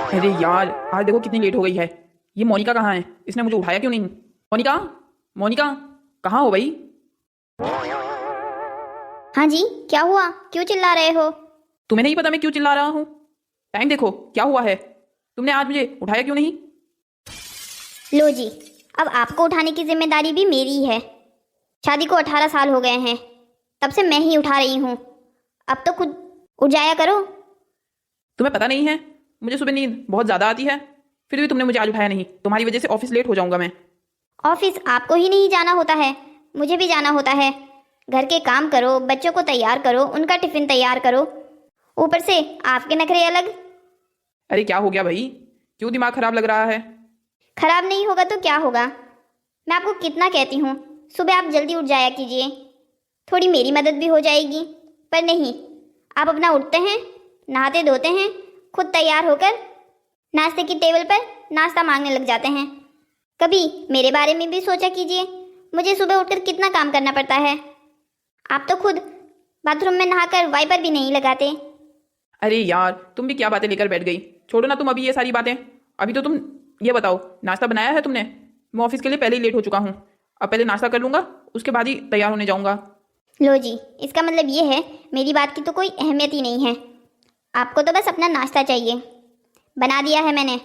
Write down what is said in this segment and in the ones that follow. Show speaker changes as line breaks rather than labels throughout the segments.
अरे यार, आज देखो कितनी लेट हो गई है। ये मोनिका कहाँ है? इसने मुझे उठाया क्यों नहीं? मोनिका, मोनिका, कहाँ हो भाई?
हाँ जी, क्या हुआ? क्यों चिल्ला रहे हो?
तुम्हें नहीं पता मैं क्यों चिल्ला रहा हूँ? टाइम देखो क्या हुआ है। तुमने आज मुझे उठाया क्यों नहीं?
लो जी, अब आपको उठाने की जिम्मेदारी भी मेरी है। शादी को 18 साल हो गए हैं, तब से मैं ही उठा रही हूँ। अब तो खुद उठ जाया करो।
तुम्हें पता नहीं है, मुझे सुबह नींद बहुत ज़्यादा आती है। फिर भी तुमने मुझे आज उठाया नहीं। तुम्हारी वजह से ऑफिस लेट हो जाऊंगा मैं।
ऑफिस आपको ही नहीं जाना होता है, मुझे भी जाना होता है। घर के काम करो, बच्चों को तैयार करो, उनका टिफिन तैयार करो, ऊपर से आपके नखरे अलग।
अरे क्या हो गया भाई? क्यों दिमाग खराब लग रहा है?
खराब नहीं होगा तो क्या होगा? मैं आपको कितना कहती हूँ, सुबह आप जल्दी उठ जाया कीजिए, थोड़ी मेरी मदद भी हो जाएगी। पर नहीं, आप अपना उठते हैं, नहाते धोते हैं, खुद तैयार होकर नाश्ते की टेबल पर नाश्ता मांगने लग जाते हैं। कभी मेरे बारे में भी सोचा कीजिए, मुझे सुबह उठकर कितना काम करना पड़ता है। आप तो खुद बाथरूम में नहाकर वाइपर भी नहीं लगाते।
अरे यार, तुम भी क्या बातें लेकर बैठ गई। छोड़ो ना तुम अभी ये सारी बातें। अभी तो तुम ये बताओ, नाश्ता बनाया है तुमने? मैं ऑफिस के लिए पहले ही लेट हो चुका हूँ। अब पहले नाश्ता कर लूँगा, उसके बाद ही तैयार होने जाऊँगा।
लो जी, इसका मतलब ये है मेरी बात की तो कोई अहमियत ही नहीं है। आपको तो बस अपना नाश्ता चाहिए। बना दिया है मैंने,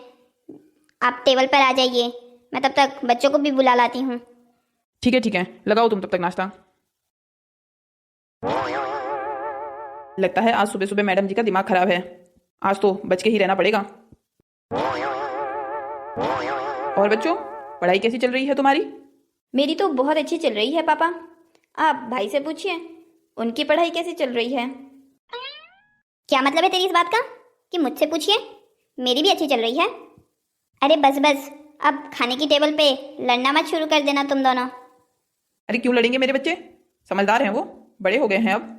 आप टेबल पर आ जाइए, मैं तब तक बच्चों को भी बुला लाती हूँ।
ठीक है, लगाओ तुम तब तक नाश्ता। लगता है आज सुबह सुबह मैडम जी का दिमाग खराब है। आज तो बच के ही रहना पड़ेगा। और बच्चों, पढ़ाई कैसी चल रही है तुम्हारी?
मेरी तो बहुत अच्छी चल रही है पापा। आप भाई से पूछिए, उनकी पढ़ाई कैसी चल रही है। क्या मतलब है तेरी इस बात का कि मुझसे पूछिए? मेरी भी अच्छी चल रही है। अरे बस बस, अब खाने की टेबल पे लड़ना मत शुरू कर देना तुम दोनों।
अरे क्यों लड़ेंगे मेरे बच्चे? समझदार हैं वो, बड़े हो गए हैं अब।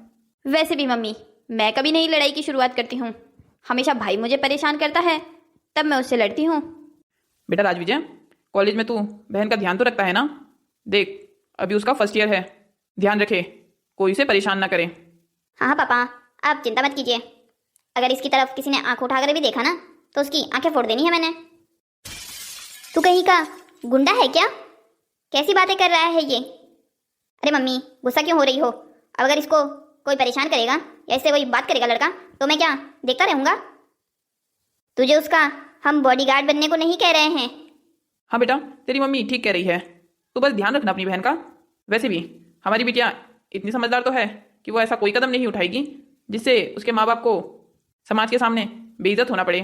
वैसे भी मम्मी, मैं कभी नहीं लड़ाई की शुरुआत करती हूँ। हमेशा भाई मुझे परेशान करता है, तब मैं उससे लड़ती हूँ।
बेटा राजविजय, कॉलेज में तू बहन का ध्यान तो रखता है ना? देख, अभी उसका फर्स्ट ईयर है, ध्यान रखे, कोई उसे परेशान ना करे।
हाँ पापा, आप चिंता मत कीजिए। अगर इसकी तरफ किसी ने आंख उठाकर भी देखा ना, तो उसकी आंखें फोड़ देनी है मैंने। तू कहीं का गुंडा है क्या? कैसी बातें कर रहा है ये? अरे मम्मी, गुस्सा क्यों हो रही हो? अब अगर इसको कोई परेशान करेगा या इससे कोई बात करेगा लड़का, तो मैं क्या देखता रहूंगा? तुझे उसका हम बॉडीगार्ड बनने को नहीं कह रहे हैं।
हाँ बेटा, तेरी मम्मी ठीक कह रही है। तू बस ध्यान रखना अपनी बहन का। वैसे भी हमारी बिटिया इतनी समझदार तो है कि वो ऐसा कोई कदम नहीं उठाएगी जिससे उसके माँ बाप को समाज के सामने बेइज्जत होना पड़े।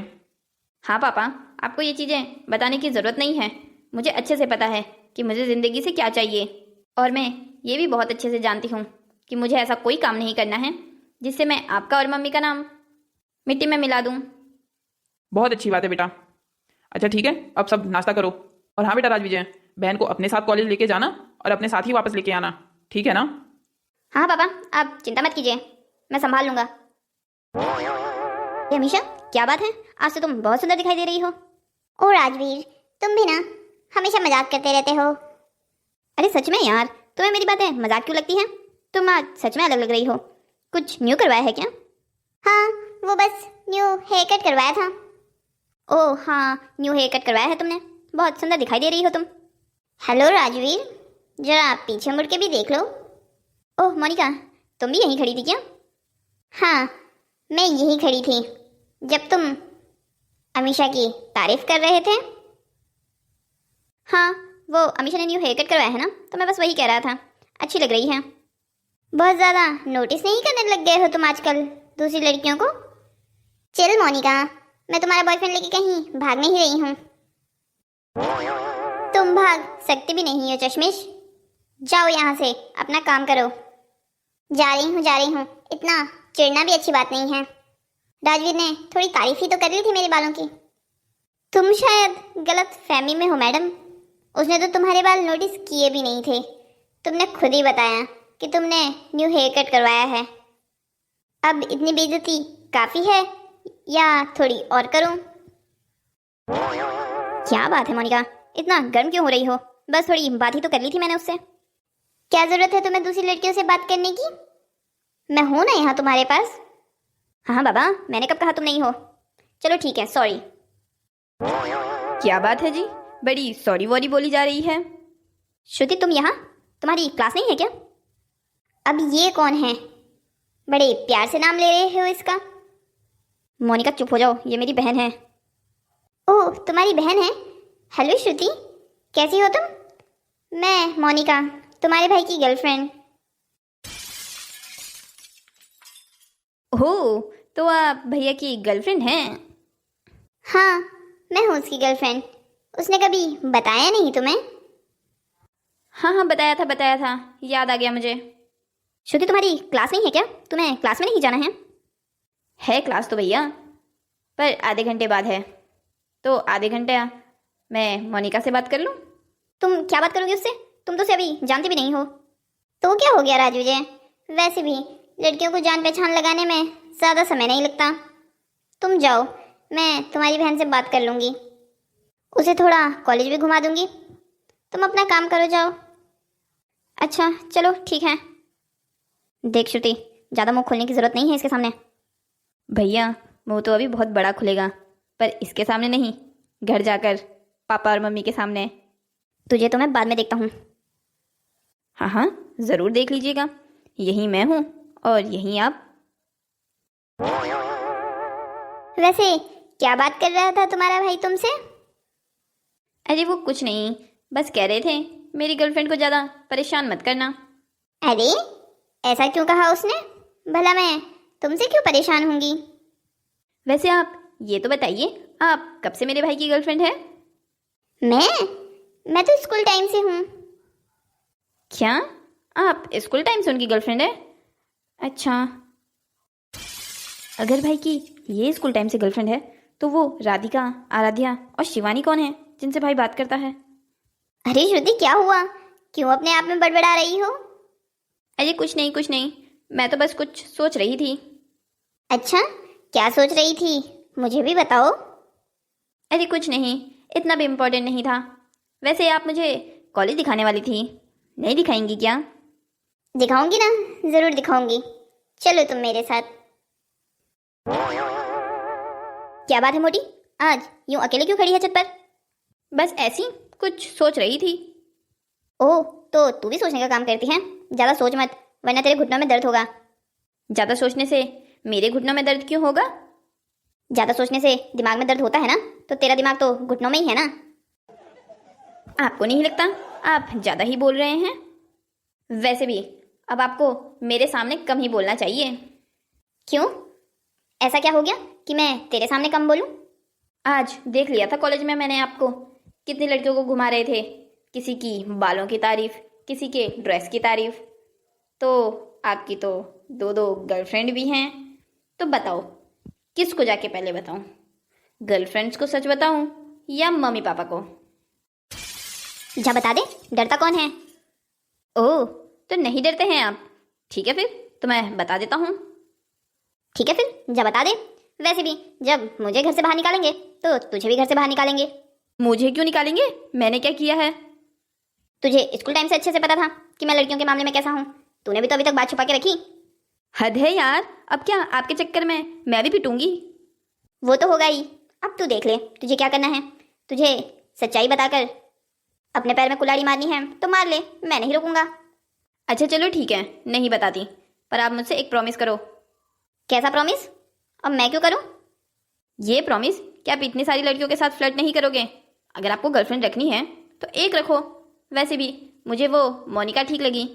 हाँ पापा, आपको ये चीज़ें बताने की ज़रूरत नहीं है। मुझे अच्छे से पता है कि मुझे ज़िंदगी से क्या चाहिए। और मैं ये भी बहुत अच्छे से जानती हूँ कि मुझे ऐसा कोई काम नहीं करना है जिससे मैं आपका और मम्मी का नाम मिट्टी में मिला दूँ।
बहुत अच्छी बात है बेटा। अच्छा ठीक है, अब सब नाश्ता करो। और हाँ बेटा राजविजय, बहन को अपने साथ कॉलेज लेके जाना और अपने साथ ही वापस लेके आना, ठीक है ना?
हाँ पापा, आप चिंता मत कीजिए, मैं संभाल लूंगा। ये हमेशा क्या बात है, आज तो तुम बहुत सुंदर दिखाई दे रही हो। ओ राजवीर, तुम भी ना हमेशा मजाक करते रहते हो। अरे सच में यार, तुम्हें मेरी बातें मजाक क्यों लगती हैं? तुम आज सच में अलग लग रही हो। कुछ न्यू करवाया है क्या? हाँ, वो बस न्यू हेयर कट करवाया था। ओह हाँ, न्यू हेयर कट करवाया है तुमने, बहुत सुंदर दिखाई दे रही हो तुम। हेलो राजवीर, जरा आप पीछे मुड़ के भी देख लो। ओह मोनिका, तुम भी यहीं खड़ी थी क्या? हाँ, मैं यहीं खड़ी थी जब तुम अमीशा की तारीफ कर रहे थे। हाँ, वो अमीशा ने न्यू हेयर कट करवाया है ना, तो मैं बस वही कह रहा था, अच्छी लग रही है। बहुत ज़्यादा नोटिस नहीं करने लग गए हो तुम आजकल दूसरी लड़कियों को? चल मोनिका, मैं तुम्हारा बॉयफ्रेंड लेके कहीं भाग नहीं रही हूँ। तुम भाग सकती भी नहीं हो चश्मिश। जाओ यहाँ से, अपना काम करो। जा रही हूँ, इतना चिढ़ना भी अच्छी बात नहीं है। राजवीर ने थोड़ी तारीफ ही तो कर ली थी मेरे बालों की। तुम शायद गलत फहमी में हो मैडम, उसने तो तुम्हारे बाल नोटिस किए भी नहीं थे। तुमने खुद ही बताया कि तुमने न्यू हेयर कट करवाया है। अब इतनी बेइज्जती काफ़ी है या थोड़ी और करूं? क्या बात है मोनिका, इतना गर्म क्यों हो रही हो? बस थोड़ी बात ही तो कर ली थी मैंने उससे। क्या जरूरत है तुम्हें दूसरी लड़कियों से बात करने की? मैं हूं ना यहाँ तुम्हारे पास। हाँ बाबा, मैंने कब कहा तुम नहीं हो। चलो ठीक है, सॉरी।
क्या बात है जी, बड़ी सॉरी वॉरी बोली जा रही है।
श्रुति तुम यहाँ, तुम्हारी क्लास नहीं है क्या? अब ये कौन है? बड़े प्यार से नाम ले रहे हो इसका।
मोनिका चुप हो जाओ, ये मेरी बहन है।
ओह तुम्हारी बहन है। हेलो श्रुति, कैसी हो तुम? मैं मोनिका, तुम्हारे भाई की गर्लफ्रेंड।
ओह, तो आप भैया की गर्लफ्रेंड हैं?
हाँ, मैं हूँ उसकी गर्लफ्रेंड। उसने कभी बताया नहीं तुम्हें?
हाँ हाँ, बताया था, याद आ गया मुझे।
श्रुति तुम्हारी क्लास नहीं है क्या? तुम्हें क्लास में नहीं जाना है?
है क्लास तो भैया, पर आधे घंटे बाद है। तो आधे घंटे मैं मोनिका से बात कर लूँ?
तुम क्या बात करोगे उससे? तुम तो उसे अभी जानते भी नहीं हो। तो क्या हो गया राजू जी? वैसे भी लड़कियों को जान पहचान लगाने में ज़्यादा समय नहीं लगता। तुम जाओ, मैं तुम्हारी बहन से बात कर लूँगी। उसे थोड़ा कॉलेज भी घुमा दूँगी। तुम अपना काम करो, जाओ। अच्छा चलो ठीक है। देख श्रुति, ज़्यादा मुंह खोलने की ज़रूरत नहीं है इसके सामने।
भैया मुंह तो अभी बहुत बड़ा खुलेगा, पर इसके सामने नहीं, घर जाकर पापा और मम्मी के सामने।
तुझे तो मैं बाद में देखता हूँ।
हाँ हाँ, ज़रूर देख लीजिएगा। यही मैं हूँ और यही आप।
वैसे क्या बात कर रहा था तुम्हारा भाई तुमसे?
अरे वो कुछ नहीं, बस कह रहे थे मेरी गर्लफ्रेंड को ज़्यादा परेशान मत करना।
अरे ऐसा क्यों कहा उसने? भला मैं तुमसे क्यों परेशान होंगी?
वैसे आप ये तो बताइए, आप कब से मेरे भाई की गर्लफ्रेंड है?
मैं तो स्कूल टाइम से हूँ।
क्या आप स्कूल टाइम से उनकी गर्लफ्रेंड है? अच्छा, अगर भाई की ये स्कूल टाइम से गर्लफ्रेंड है, तो वो राधिका, आराध्या और शिवानी कौन है जिनसे भाई बात करता है?
अरे श्रुति क्या हुआ? क्यों अपने आप में बड़बड़ा रही हो?
अरे कुछ नहीं, मैं तो बस कुछ सोच रही थी।
अच्छा, क्या सोच रही थी? मुझे भी बताओ।
अरे कुछ नहीं, इतना भी इम्पोर्टेंट नहीं था। वैसे आप मुझे कॉलेज दिखाने वाली थी, नहीं दिखाएंगी क्या?
दिखाऊंगी ना, जरूर दिखाऊंगी। चलो तुम मेरे साथ। क्या बात है मोटी, आज यूं अकेले क्यों खड़ी है छत पर?
बस ऐसी कुछ सोच रही थी।
ओह, तो तू भी सोचने का काम करती है? ज़्यादा सोच मत, वरना तेरे घुटनों में दर्द होगा।
ज़्यादा सोचने से मेरे घुटनों में दर्द क्यों होगा?
ज़्यादा सोचने से दिमाग में दर्द होता है ना, तो तेरा दिमाग तो घुटनों में ही है ना।
आपको नहीं लगता आप ज़्यादा ही बोल रहे हैं? वैसे भी अब आपको मेरे सामने कम ही बोलना चाहिए।
क्यों? ऐसा क्या हो गया कि मैं तेरे सामने कम बोलूं?
आज देख लिया था कॉलेज में मैंने आपको, कितनी लड़कियों को घुमा रहे थे। किसी की बालों की तारीफ, किसी के ड्रेस की तारीफ। तो आपकी तो दो दो गर्लफ्रेंड भी हैं। तो बताओ, किसको जाके पहले बताऊं? गर्लफ्रेंड्स को सच बताऊं या मम्मी पापा को?
जा बता दे, डरता कौन है?
ओह, तो नहीं डरते हैं आप? ठीक है फिर तो मैं बता देता हूँ।
ठीक है फिर जा बता दे। वैसे भी जब मुझे घर से बाहर निकालेंगे तो तुझे भी घर से बाहर निकालेंगे।
मुझे क्यों निकालेंगे? मैंने क्या किया है?
तुझे स्कूल टाइम से अच्छे से पता था कि मैं लड़कियों के मामले में कैसा हूँ। तूने भी तो अभी तक बात छुपा के रखी।
हद है यार, अब क्या आपके चक्कर में मैं भी पिटूंगी?
वो तो होगा ही। अब तू देख ले तुझे क्या करना है। तुझे सच्चाई बताकर अपने पैर में कुल्हाड़ी मारनी है तो मार ले, मैं नहीं रोकूंगा।
अच्छा चलो ठीक है, नहीं बताती, पर आप मुझसे एक प्रॉमिस करो।
कैसा प्रॉमिस? अब मैं क्यों करूं?
ये प्रॉमिस कि आप इतनी सारी लड़कियों के साथ फ्लर्ट नहीं करोगे। अगर आपको गर्लफ्रेंड रखनी है तो एक रखो। वैसे भी मुझे वो मोनिका ठीक लगी।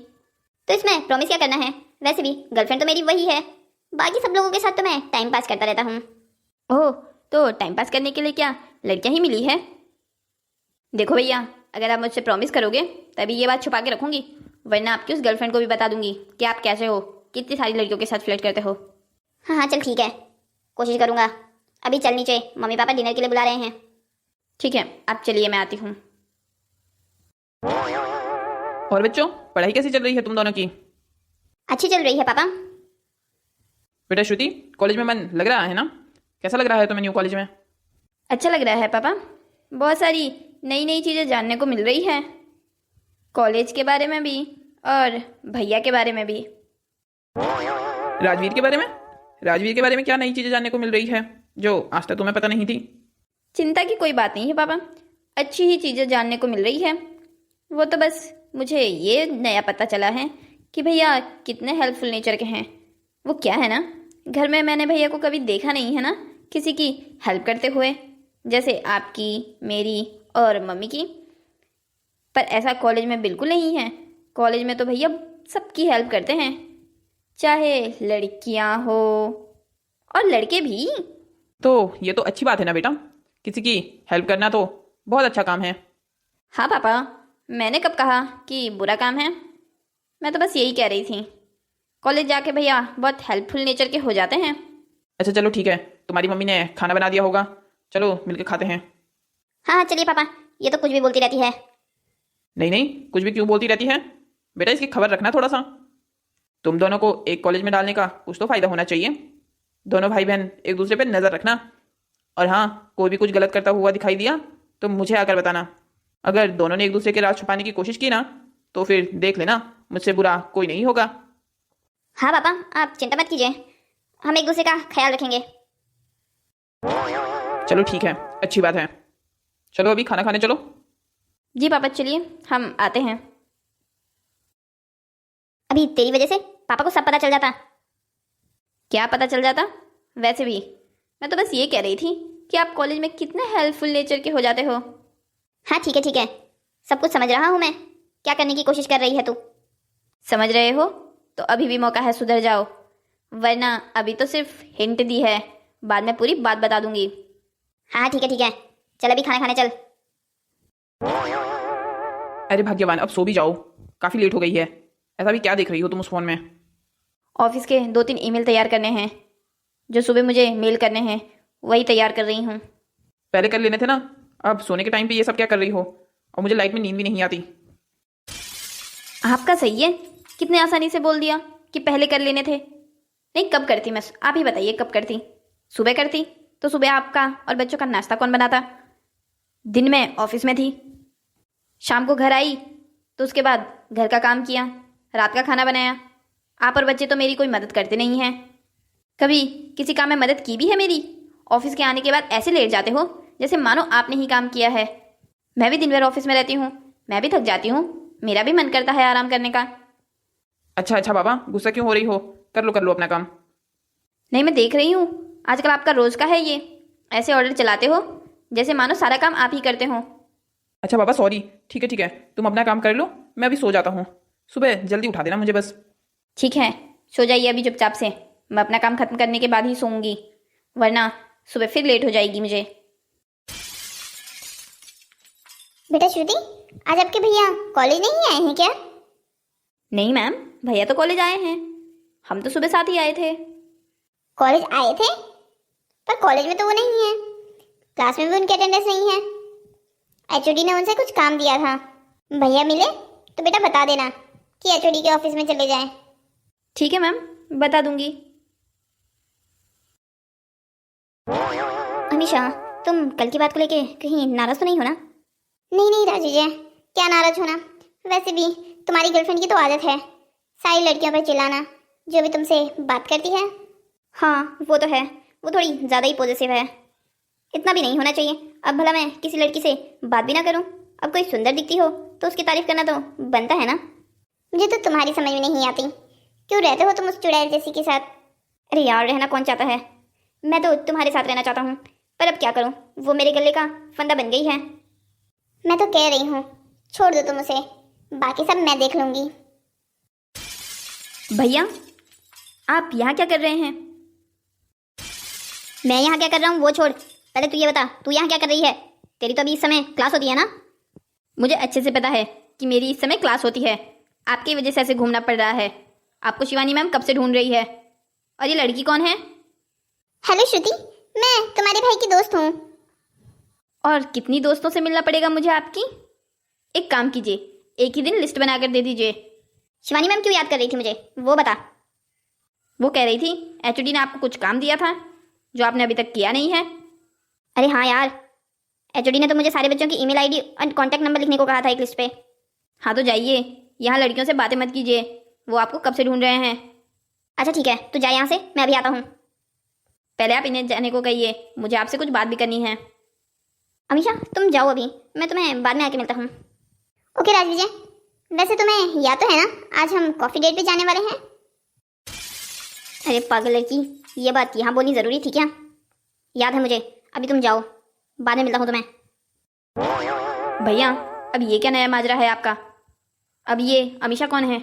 तो इसमें प्रॉमिस क्या करना है? वैसे भी गर्लफ्रेंड तो मेरी वही है। बाकी सब लोगों के साथ तो मैं टाइम पास करता रहता हूँ।
ओह, तो टाइम पास करने के लिए क्या लड़कियां ही मिली है? देखो भैया, अगर आप मुझसे प्रॉमिस करोगे तभी ये बात छुपा के रखूंगी, वरना आपकी उस गर्लफ्रेंड को भी बता दूंगी कि आप कैसे हो, कितनी सारी लड़कियों के साथ फ्लर्ट करते हो।
हाँ हाँ चल ठीक है, कोशिश करूंगा। अभी चल नीचे, मम्मी पापा डिनर के लिए बुला रहे हैं।
ठीक है, आप चलिए, मैं आती हूँ।
और बच्चों, पढ़ाई कैसी चल रही है तुम दोनों की?
अच्छी चल रही है पापा।
बेटा श्रुति, कॉलेज में मन लग रहा है ना? कैसा लग रहा है तुम्हें न्यू कॉलेज में?
अच्छा लग रहा है पापा, बहुत सारी नई नई चीज़ें जानने को मिल रही है, कॉलेज के बारे में भी और भैया के बारे में भी।
राजवीर के बारे में? राजवीर के बारे में क्या नई चीज़ें जानने को मिल रही है जो आज तक तुम्हें पता नहीं थी?
चिंता की कोई बात नहीं है पापा, अच्छी ही चीज़ें जानने को मिल रही है। वो तो बस मुझे ये नया पता चला है कि भैया कितने हेल्पफुल नेचर के हैं। वो क्या है ना, घर में मैंने भैया को कभी देखा नहीं है ना किसी की हेल्प करते हुए, जैसे आपकी, मेरी और मम्मी की। पर ऐसा कॉलेज में बिल्कुल नहीं है। कॉलेज में तो भैया सबकी हेल्प करते हैं, चाहे लड़कियां हो और लड़के भी।
तो ये तो अच्छी बात है ना बेटा, किसी की हेल्प करना तो बहुत अच्छा काम है।
हाँ पापा, मैंने कब कहा कि बुरा काम है? मैं तो बस यही कह रही थी, कॉलेज जाके भैया बहुत हेल्पफुल नेचर के हो जाते हैं।
अच्छा चलो ठीक है, तुम्हारी मम्मी ने खाना बना दिया होगा, चलो मिलके खाते हैं।
हाँ हाँ चलिए पापा, ये तो कुछ भी बोलती रहती है।
नहीं नहीं, कुछ भी क्यों बोलती रहती है बेटा, इसकी खबर रखना थोड़ा सा। तुम दोनों को एक कॉलेज में डालने का कुछ तो फायदा होना चाहिए। दोनों भाई बहन एक दूसरे पे नज़र रखना, और हाँ, कोई भी कुछ गलत करता हुआ दिखाई दिया तो मुझे आकर बताना। अगर दोनों ने एक दूसरे के राज छुपाने की कोशिश की ना, तो फिर देख लेना, मुझसे बुरा कोई नहीं होगा।
हाँ पापा, आप चिंता मत कीजिए, हम एक दूसरे का ख्याल रखेंगे।
चलो ठीक है, अच्छी बात है। चलो अभी खाना खाने चलो।
जी पापा चलिए, हम आते हैं।
अभी तेरी वजह से पापा को सब पता चल जाता।
क्या पता चल जाता? वैसे भी मैं तो बस ये कह रही थी कि आप कॉलेज में कितने हेल्पफुल नेचर के हो जाते हो।
हाँ ठीक है, सब कुछ समझ रहा हूँ मैं। क्या करने की कोशिश कर रही है तू?
समझ रहे हो तो अभी भी मौका है, सुधर जाओ, वरना अभी तो सिर्फ हिंट दी है, बाद में पूरी बात बता दूंगी।
हाँ ठीक है, चल अभी खाना खाने चल।
अरे भाग्यवान, अब सो भी जाओ, काफ़ी लेट हो गई है। ऐसा भी क्या देख रही हो तुम उस फोन में?
ऑफिस के 2-3 ईमेल तैयार करने हैं, जो सुबह मुझे मेल करने हैं, वही तैयार कर रही हूँ।
पहले कर लेने थे ना, अब सोने के टाइम पे ये सब क्या कर रही हो? और मुझे लाइट में नींद भी नहीं आती।
आपका सही है, कितने आसानी से बोल दिया कि पहले कर लेने थे। नहीं, कब करती मैं? आप ही बताइए, कब करती? सुबह करती तो सुबह आपका और बच्चों का नाश्ता कौन बनाता? दिन में ऑफिस में थी, शाम को घर आई तो उसके बाद घर का काम किया, रात का खाना बनाया। आप और बच्चे तो मेरी कोई मदद करते नहीं हैं। कभी किसी काम में मदद की भी है मेरी? ऑफिस के आने के बाद ऐसे लेट जाते हो जैसे मानो आपने ही काम किया है। मैं भी दिन भर ऑफिस में रहती हूँ, मैं भी थक जाती हूँ, मेरा भी मन करता है आराम करने का।
अच्छा बाबा, गुस्सा क्यों हो रही हो? कर लो अपना काम।
नहीं, मैं देख रही हूँ आजकल आपका रोज का है ये, ऐसे ऑर्डर चलाते हो जैसे मानो सारा काम आप ही करते हो।
अच्छा बाबा सॉरी, ठीक है, तुम अपना काम कर लो, मैं अभी सो जाता हूँ। सुबह जल्दी उठा देना मुझे बस।
ठीक है, सो जाइए अभी चुपचाप से, मैं अपना काम खत्म करने के बाद ही सोऊंगी, वरना सुबह फिर लेट हो जाएगी मुझे।
बेटा श्रुति, आज आपके भैया कॉलेज नहीं आए हैं क्या?
नहीं मैम, भैया तो कॉलेज आए हैं, हम तो सुबह साथ ही आए थे।
कॉलेज आए थे, पर कॉलेज में तो वो नहीं है, क्लास में भी उनकी अटेंडेंस नहीं है। एचओडी ने उनसे कुछ काम दिया था। भैया मिले तो बेटा बता देना कि एचओडी के ऑफिस में चले जाएं।
ठीक है मैम, बता दूंगी।
अमीशा, तुम कल की बात को लेके कहीं नाराज तो नहीं हो ना? नहीं राजू जी, क्या नाराज होना। वैसे भी तुम्हारी गर्लफ्रेंड की तो आदत है सारी लड़कियों पर चिल्लाना, जो भी तुमसे बात करती है। हाँ वो तो है, वो थोड़ी ज़्यादा ही पॉजिटिव है। इतना भी नहीं होना चाहिए। अब भला मैं किसी लड़की से बात भी ना करूं, अब कोई सुंदर दिखती हो तो उसकी तारीफ करना तो बनता है ना। मुझे तो तुम्हारी समझ में नहीं आती, क्यों रहते हो तुम उस चुड़ैल जैसी के साथ? अरे यार, रहना कौन चाहता है, मैं तो तुम्हारे साथ रहना चाहता हूँ, पर अब क्या करूँ, वो मेरे गले का फंदा बन गई है। मैं तो कह रही हूँ छोड़ दो तुम उसे, बाकी सब मैं देख लूंगी।
भैया, आप यहाँ क्या कर रहे हैं?
मैं यहाँ क्या कर रहा हूँ वो छोड़, पहले तू ये बता, तू यहाँ क्या कर रही है? तेरी तो अभी इस समय क्लास होती है ना?
मुझे अच्छे से पता है कि मेरी इस समय क्लास होती है, आपकी वजह से ऐसे घूमना पड़ रहा है। आपको शिवानी मैम कब से ढूंढ रही है। और ये लड़की कौन है?
हेलो श्रुति, मैं तुम्हारे भाई की दोस्त हूँ।
और कितनी दोस्तों से मिलना पड़ेगा मुझे आपकी? एक काम कीजिए, एक ही दिन लिस्ट बनाकर दे दीजिए।
शिवानी मैम क्यों याद कर रही थी मुझे, वो बता।
वो कह रही थी एचओडी ने आपको कुछ काम दिया था जो आपने अभी तक किया नहीं है।
अरे हाँ यार, एचओडी ने तो मुझे सारे बच्चों की ईमेल आईडी और कॉन्टैक्ट नंबर लिखने को कहा था एक लिस्ट पे।
हाँ तो जाइए, यहाँ लड़कियों से बातें मत कीजिए, वो आपको कब से ढूंढ रहे हैं।
अच्छा ठीक है, तू जा यहाँ से, मैं अभी आता हूँ।
पहले आप इन्हें जाने को कहिए, मुझे आपसे कुछ बात भी करनी है।
अमीशा तुम जाओ अभी, मैं तुम्हें बाद में आके मिलता हूँ। ओके राजविजय, वैसे तुम्हें याद तो है ना आज हम कॉफ़ी डेट पे जाने वाले हैं? अरे पागल लड़की, ये बात यहाँ बोलनी ज़रूरी थी क्या? याद है मुझे, अभी तुम जाओ, बाद में मिलता हूँ तुम्हें।
भैया अब ये क्या नया माजरा है आपका? अब ये अमीशा कौन है?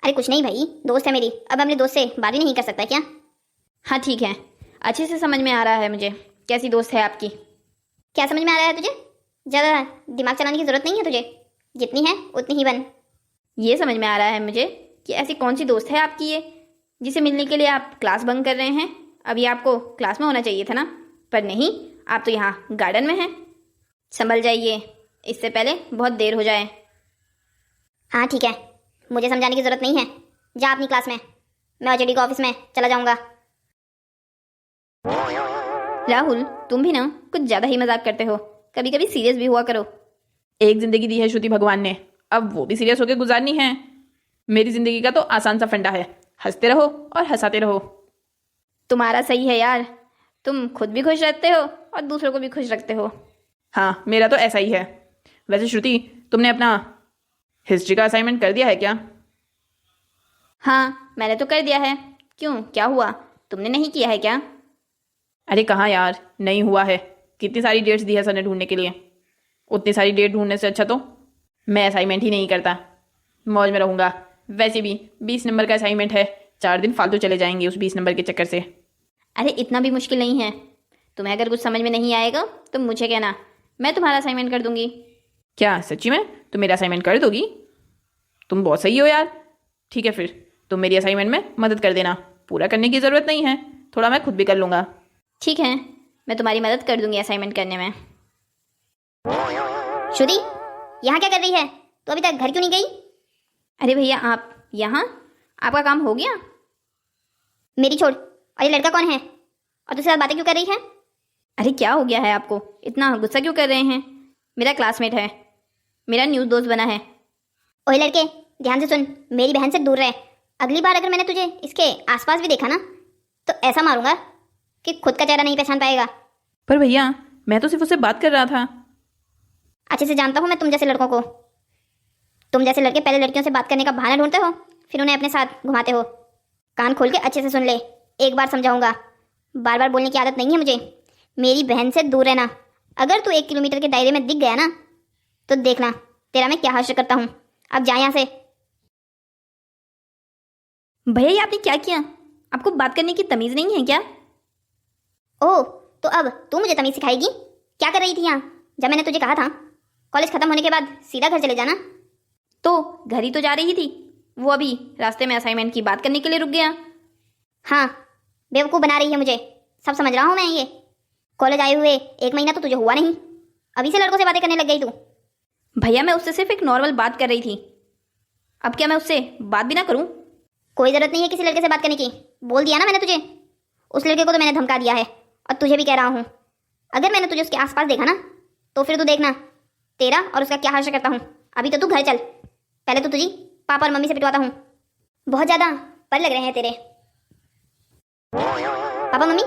अरे कुछ नहीं भाई, दोस्त है मेरी, अब अपने दोस्त से बात भी नहीं कर सकता क्या?
हाँ ठीक है, अच्छे से समझ में आ रहा है मुझे कैसी दोस्त है आपकी।
क्या समझ में आ रहा है तुझे? ज़्यादा दिमाग चलाने की ज़रूरत नहीं है तुझे, जितनी है उतनी ही बन।
ये समझ में आ रहा है मुझे कि ऐसी कौन सी दोस्त है आपकी ये, जिसे मिलने के लिए आप क्लास बंक कर रहे हैं। अभी आपको क्लास में होना चाहिए था ना, पर नहीं, आप तो यहाँ गार्डन में हैं। संभल जाइए, इससे पहले बहुत देर हो जाए।
हाँ ठीक है, मुझे समझाने की ज़रूरत नहीं है, जा अपनी क्लास में, मैं ओजेडी के ऑफिस में चला जाऊँगा।
राहुल तुम भी ना कुछ ज़्यादा ही मजाक करते हो, कभी कभी सीरियस भी हुआ करो।
एक जिंदगी दी है श्रुति भगवान ने, अब वो भी सीरियस होकर गुजारनी है। मेरी जिंदगी का तो आसान सा फंडा है, हंसते रहो और हंसाते रहो।
तुम्हारा सही है यार, तुम खुद भी खुश रहते हो और दूसरों को भी खुश रखते हो।
हाँ मेरा तो ऐसा ही है। वैसे श्रुति, तुमने अपना हिस्ट्री का असाइनमेंट कर दिया है क्या?
हाँ मैंने तो कर दिया है। क्यों, क्या हुआ, तुमने नहीं किया है क्या?
अरे कहाँ यार, नहीं हुआ है। कितनी सारी डेट्स दी है सर ने ढूंढने के लिए, उतनी सारी डेट ढूंढने से अच्छा तो मैं असाइनमेंट ही नहीं करता, मौज में रहूँगा। वैसे भी 20 नंबर का असाइनमेंट है, 4 दिन फालतू चले जाएंगे उस 20 नंबर के चक्कर से।
अरे इतना भी मुश्किल नहीं है, तुम्हें अगर कुछ समझ में नहीं आएगा तो मुझे कहना, मैं तुम्हारा असाइनमेंट कर दूंगी।
क्या सच्ची में तुम मेरा असाइनमेंट कर दोगी? तुम बहुत सही हो यार। ठीक है फिर तुम मेरी असाइनमेंट में मदद कर देना, पूरा करने की ज़रूरत नहीं है, थोड़ा मैं खुद भी कर लूँगा।
ठीक है, मैं तुम्हारी मदद कर दूंगी असाइनमेंट करने में।
श्रुति, यहाँ क्या कर रही है? तो अभी तक घर क्यों नहीं गई?
अरे भैया आप यहाँ, आपका काम हो गया?
मेरी छोड़, और ये लड़का कौन है और तुझसे साथ बातें क्यों कर रही है?
अरे क्या हो गया है आपको, इतना गुस्सा क्यों कर रहे हैं? मेरा क्लासमेट है, मेरा न्यू दोस्त बना है।
ओए लड़के, ध्यान से सुन, मेरी बहन से दूर रह। अगली बार अगर मैंने तुझे इसके आसपास भी देखा ना तो ऐसा मारूंगा कि खुद का चेहरा नहीं पहचान पाएगा।
पर भैया मैं तो सिर्फ उससे बात कर रहा था।
अच्छे से जानता हूँ मैं तुम जैसे लड़कों को। तुम जैसे लड़के पहले लड़कियों से बात करने का बहाना ढूंढते हो, फिर उन्हें अपने साथ घुमाते हो। कान खोल के अच्छे से सुन ले, एक बार समझाऊंगा, बार बार बोलने की आदत नहीं है मुझे। मेरी बहन से दूर रहना। अगर तू 1 किलोमीटर के दायरे में दिख गया ना तो देखना तेरा मैं क्या हासिल करता हूँ। अब जा यहाँ से।
भैया ये आपने क्या किया? आपको बात करने की तमीज़ नहीं है क्या?
ओह, तो अब तू मुझे तमीज़ सिखाएगी? क्या कर रही थी यहाँ जब मैंने तुझे कहा था कॉलेज खत्म होने के बाद सीधा घर चले जाना?
तो घर ही तो जा रही थी, वो अभी रास्ते में असाइनमेंट की बात करने के लिए रुक गया।
हाँ, बेवकूफ़ बना रही है मुझे, सब समझ रहा हूँ मैं। ये कॉलेज आए हुए 1 महीना तो तुझे हुआ नहीं, अभी से लड़कों से बातें करने लग गई तू।
भैया मैं उससे सिर्फ एक नॉर्मल बात कर रही थी, अब क्या मैं उससे बात भी ना करूं?
कोई ज़रूरत नहीं है किसी लड़के से बात करने की, बोल दिया ना मैंने तुझे। उस लड़के को तो मैंने धमका दिया है और तुझे भी कह रहा हूँ, अगर मैंने तुझे उसके आसपास देखा ना तो फिर तू देखना तेरा और उसका क्या हासिल करता हूँ। अभी तो तू घर चल, पहले तो तुझी पापा और मम्मी से पिटवाता हूँ। बहुत ज़्यादा पर लग रहे हैं तेरे। पापा मम्मी,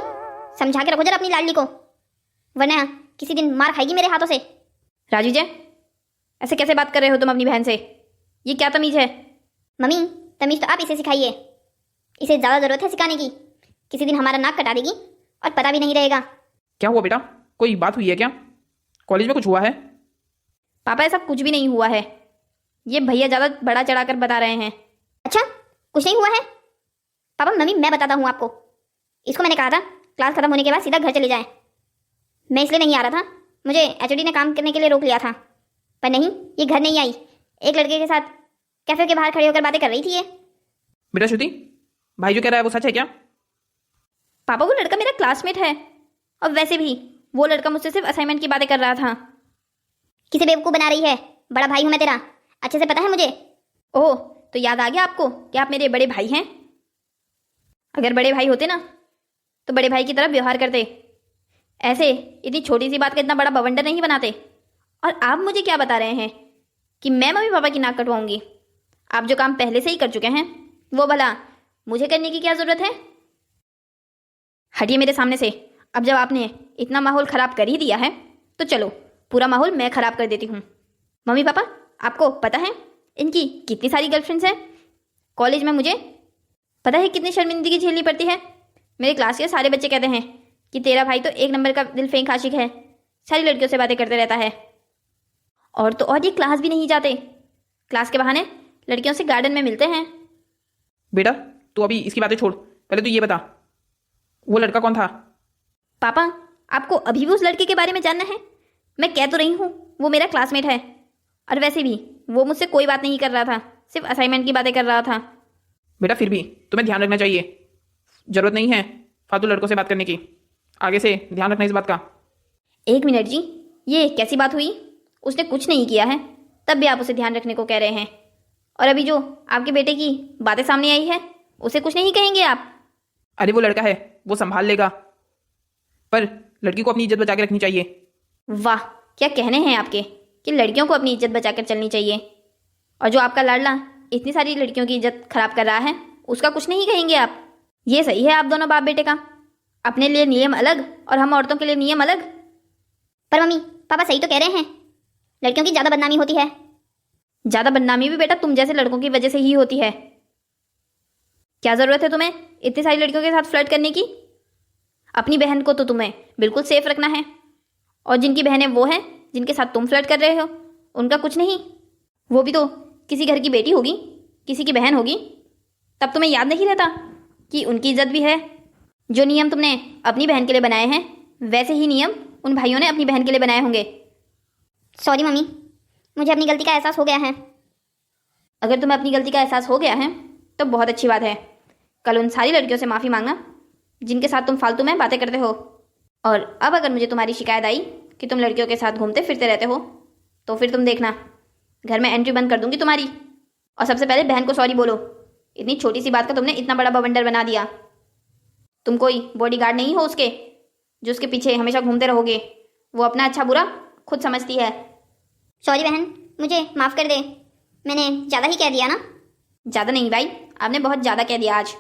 समझा के रखो जरा अपनी लाडली को, वरना किसी दिन मार खाएगी मेरे हाथों से।
राजू जी, ऐसे कैसे बात कर रहे हो तुम अपनी बहन से? ये क्या तमीज़ है?
मम्मी, तमीज़ तो आप इसे सिखाइए, इसे ज़्यादा ज़रूरत है सिखाने की। किसी दिन हमारा नाक कटा देगी और पता भी नहीं रहेगा।
क्या हुआ बेटा, कोई बात हुई है क्या? कॉलेज में कुछ हुआ है?
पापा ऐसा कुछ भी नहीं हुआ है, ये भैया ज़्यादा बड़ा चढ़ाकर बता रहे हैं।
अच्छा, कुछ नहीं हुआ है? पापा मम्मी, मैं बताता हूँ आपको। इसको मैंने कहा था क्लास खत्म होने के बाद सीधा घर चले जाएं। मैं इसलिए नहीं आ रहा था, मुझे एचओडी ने काम करने के लिए रोक लिया था, पर नहीं, ये घर नहीं आई, एक लड़के के साथ कैफे के बाहर खड़े होकर बातें कर रही थी ये।
बेटा श्रुति, भाई जो कह रहा है वो सच है क्या?
पापा वो लड़का मेरा क्लासमेट है, और वैसे भी वो लड़का मुझसे सिर्फ असाइनमेंट की बातें कर रहा था।
किसे बेवकूफ़ बना रही है? बड़ा भाई हूँ मैं तेरा, अच्छे से पता है मुझे।
ओह, तो याद आ गया आपको कि आप मेरे बड़े भाई हैं? अगर बड़े भाई होते ना तो बड़े भाई की तरफ व्यवहार करते, ऐसे इतनी छोटी सी बात का इतना बड़ा बवंडर नहीं बनाते। और आप मुझे क्या बता रहे हैं कि मैं मम्मी पापा की नाक कटवाऊंगी? आप जो काम पहले से ही कर चुके हैं वो भला मुझे करने की क्या ज़रूरत है? हटिए मेरे सामने से। अब जब आपने इतना माहौल ख़राब कर ही दिया है तो चलो पूरा माहौल मैं ख़राब कर देती हूँ। मम्मी पापा, आपको पता है इनकी कितनी सारी गर्लफ्रेंड्स हैं? कॉलेज में मुझे पता है कितनी शर्मिंदगी झेलनी पड़ती है। मेरे क्लास के सारे बच्चे कहते हैं कि तेरा भाई तो एक नंबर का दिल फेंक आशिक है, सारी लड़कियों से बातें करते रहता है। और तो और ये क्लास भी नहीं जाते, क्लास के बहाने लड़कियों से गार्डन में मिलते हैं।
बेटा तू अभी इसकी बातें छोड़, पहले तू ये बता वो लड़का कौन था?
पापा, आपको अभी भी उस लड़के के बारे में जानना है? मैं कह तो रही हूँ वो मेरा क्लासमेट है, और वैसे भी वो मुझसे कोई बात नहीं कर रहा था, सिर्फ असाइनमेंट की बातें कर रहा था।
बेटा फिर भी तुम्हें ध्यान रखना चाहिए, जरूरत नहीं है फालतू लड़कों से बात करने की, आगे से ध्यान रखना इस बात का।
1 मिनट जी, ये कैसी बात हुई? उसने कुछ नहीं किया है, तब भी आप उसे ध्यान रखने को कह रहे हैं। और अभी जो आपके बेटे की बातें सामने आई है उसे कुछ नहीं कहेंगे आप?
अरे वो लड़का है, वो संभाल लेगा, पर लड़की को अपनी इज्जत बचा के रखनी चाहिए।
वाह, क्या कहने हैं आपके कि लड़कियों को अपनी इज्जत बचाकर चलनी चाहिए, और जो आपका लाडला इतनी सारी लड़कियों की इज्जत खराब कर रहा है उसका कुछ नहीं कहेंगे आप? ये सही है आप दोनों बाप बेटे का, अपने लिए नियम अलग और हम औरतों के लिए नियम अलग।
पर मम्मी पापा सही तो कह रहे हैं, लड़कियों की ज़्यादा बदनामी होती है।
ज़्यादा बदनामी भी बेटा तुम जैसे लड़कों की वजह से ही होती है। क्या ज़रूरत है तुम्हें इतनी सारी लड़कियों के साथ फ्लर्ट करने की? अपनी बहन को तो तुम्हें बिल्कुल सेफ रखना है, और जिनकी बहनें वो हैं जिनके साथ तुम फ्लर्ट कर रहे हो उनका कुछ नहीं। वो भी तो किसी घर की बेटी होगी, किसी की बहन होगी, तब तुम्हें याद नहीं रहता कि उनकी इज्जत भी है। जो नियम तुमने अपनी बहन के लिए बनाए हैं वैसे ही नियम उन भाइयों ने अपनी बहन के लिए बनाए होंगे।
सॉरी मम्मी, मुझे अपनी गलती का एहसास हो गया है।
अगर तुम्हें अपनी गलती का एहसास हो गया है तो बहुत अच्छी बात है। कल उन सारी लड़कियों से माफ़ी मांगना जिनके साथ तुम फालतू में बातें करते हो। और अब अगर मुझे तुम्हारी शिकायत आई कि तुम लड़कियों के साथ घूमते फिरते रहते हो तो फिर तुम देखना, घर में एंट्री बंद कर दूंगी तुम्हारी। और सबसे पहले बहन को सॉरी बोलो, इतनी छोटी सी बात का तुमने इतना बड़ा बवंडर बना दिया। तुम कोई बॉडीगार्ड नहीं हो उसके, जो उसके पीछे हमेशा घूमते रहोगे। वो अपना अच्छा बुरा खुद समझती है।
सॉरी बहन, मुझे माफ़ कर दे, मैंने ज़्यादा ही कह दिया ना।
ज़्यादा नहीं भाई, आपने बहुत ज़्यादा कह दिया आज।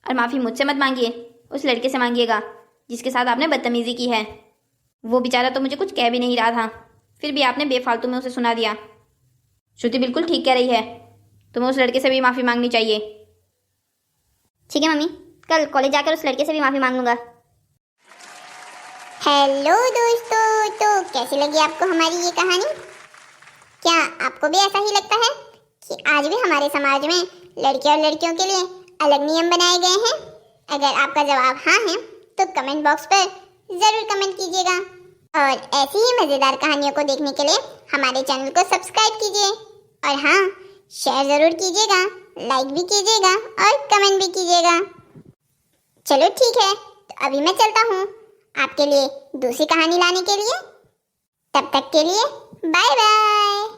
और माफ़ी मुझसे मत मांगिए, उस लड़के से मांगिएगा जिसके साथ आपने बदतमीज़ी की है। वो बेचारा तो मुझे कुछ कह भी नहीं रहा था, फिर भी आपने बेफालतू में उसे सुना दिया। श्रुति बिल्कुल ठीक कह रही है, तुम्हें उस लड़के से भी माफ़ी मांगनी चाहिए।
ठीक है मम्मी, कल कॉलेज जाकर उस लड़के से भी माफ़ी मांग लूँगा। हेलो दोस्तों, तो कैसी लगी आपको हमारी ये कहानी? क्या आपको भी ऐसा ही लगता है कि आज भी हमारे समाज में लड़के और लड़कियों के लिए अलग नियम बनाए गए हैं? अगर आपका जवाब हाँ है तो कमेंट बॉक्स पर ज़रूर कमेंट कीजिएगा, और ऐसी ही मज़ेदार कहानियों को देखने के लिए हमारे चैनल को सब्सक्राइब कीजिए। और हाँ, शेयर ज़रूर कीजिएगा, लाइक भी कीजिएगा और कमेंट भी कीजिएगा। चलो ठीक है, तो अभी मैं चलता हूँ आपके लिए दूसरी कहानी लाने के लिए। तब तक के लिए बाय बाय।